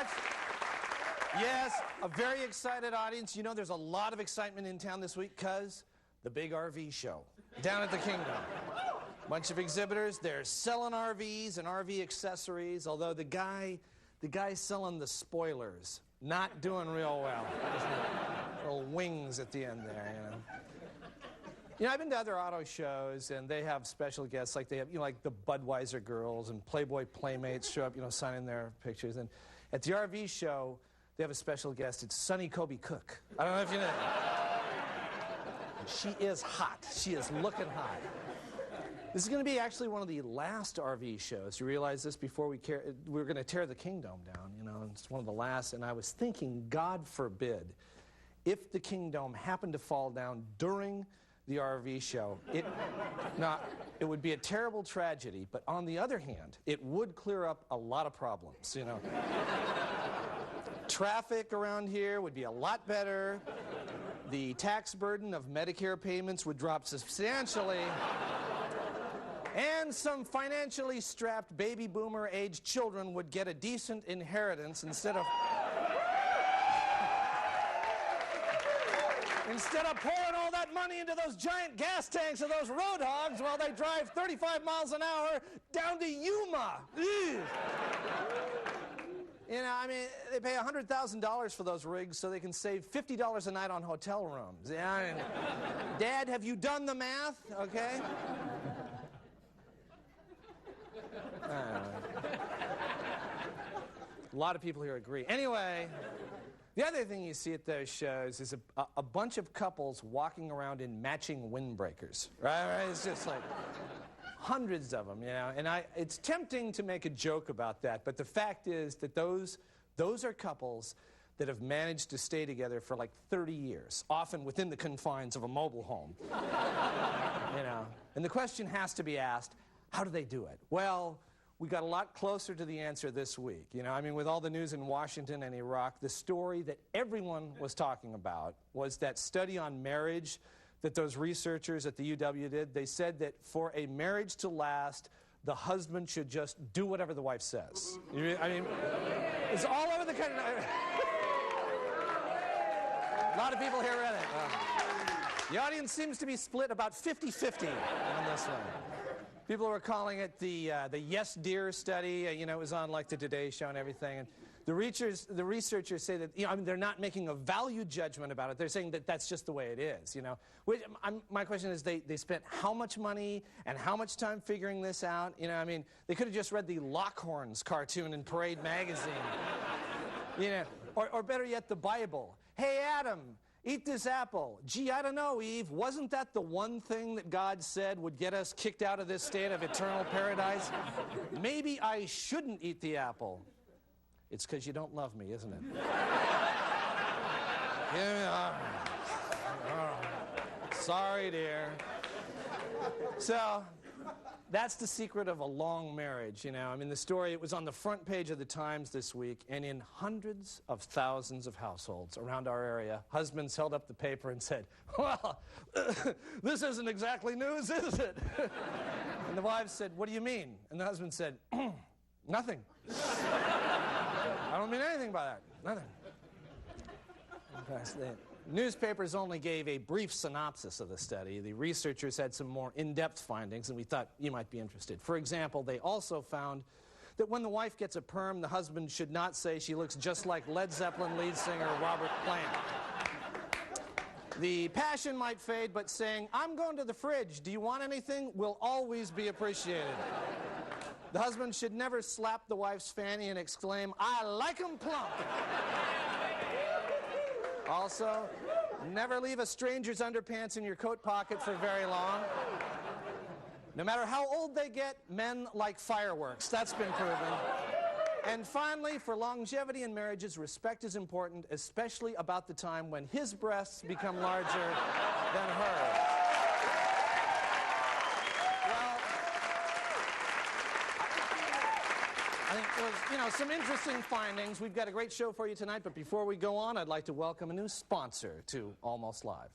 much. Yes, a very excited audience. You know, there's a lot of excitement in town this week because the big RV show down at the Kingdome. Bunch of exhibitors. They're selling RVs and RV accessories, although the guy selling the spoilers, not doing real well. Little wings at the end there, you know. You know, I've been to other auto shows, and they have special guests, like they have, you know, like the Budweiser girls and Playboy Playmates show up, you know, signing their pictures. And at the RV show, they have a special guest. It's Sunny Kobe Cook. I don't know if you know. She is hot. She is looking hot. This is going to be actually one of the last RV shows. You realize this before we're going to tear the Kingdome down, you know, and it's one of the last. And I was thinking, God forbid, if the Kingdome happened to fall down during the RV show, it would be a terrible tragedy. But on the other hand, it would clear up a lot of problems, you know. Traffic around here would be a lot better. The tax burden of Medicare payments would drop substantially. And some financially strapped baby boomer-aged children would get a decent inheritance instead of pouring all that money into those giant gas tanks of those road hogs while they drive 35 miles an hour down to Yuma. You know, I mean, they pay $100,000 for those rigs so they can save $50 a night on hotel rooms. Yeah, I mean, Dad, have you done the math? Okay. A lot of people here agree. Anyway, the other thing you see at those shows is a bunch of couples walking around in matching windbreakers, right? It's just like hundreds of them, you know. And it's tempting to make a joke about that, but the fact is that those are couples that have managed to stay together for like 30 years, often within the confines of a mobile home. You know. And the question has to be asked, how do they do it? Well, we got a lot closer to the answer this week. You know, I mean, with all the news in Washington and Iraq, the story that everyone was talking about was that study on marriage that those researchers at the UW did. They said that for a marriage to last, the husband should just do whatever the wife says. I mean, it's all over the country. A lot of people here read it. The audience seems to be split about 50-50 on this one. People were calling it the Yes Dear study. You know, it was on like the Today Show and everything. And the researchers say that, you know, I mean, they're not making a value judgment about it. They're saying that that's just the way it is, you know. My question is, they spent how much money and how much time figuring this out? You know, I mean, they could have just read the Lockhornes cartoon in Parade magazine. You know, or better yet, the Bible. Hey, Adam, eat this apple. Gee, I don't know, Eve. Wasn't that the one thing that God said would get us kicked out of this state of eternal paradise? Maybe I shouldn't eat the apple. It's because you don't love me, isn't it? Yeah, sorry, dear. So, that's the secret of a long marriage, you know. I mean, the story, it was on the front page of the Times this week, and in hundreds of thousands of households around our area, husbands held up the paper and said, well, this isn't exactly news, is it? And the wives said, what do you mean? And the husband said, nothing. I don't mean anything by that. Nothing. The newspapers only gave a brief synopsis of the study. The researchers had some more in-depth findings, and we thought you might be interested. For example, they also found that when the wife gets a perm, the husband should not say she looks just like Led Zeppelin lead singer Robert Plant. The passion might fade, but saying, I'm going to the fridge, do you want anything, will always be appreciated. The husband should never slap the wife's fanny and exclaim, I like 'em plump. Also, never leave a stranger's underpants in your coat pocket for very long. No matter how old they get, men like fireworks. That's been proven. And finally, for longevity in marriages, respect is important, especially about the time when his breasts become larger than hers. I think there was, you know, some interesting findings. We've got a great show for you tonight, but before we go on, I'd like to welcome a new sponsor to Almost Live.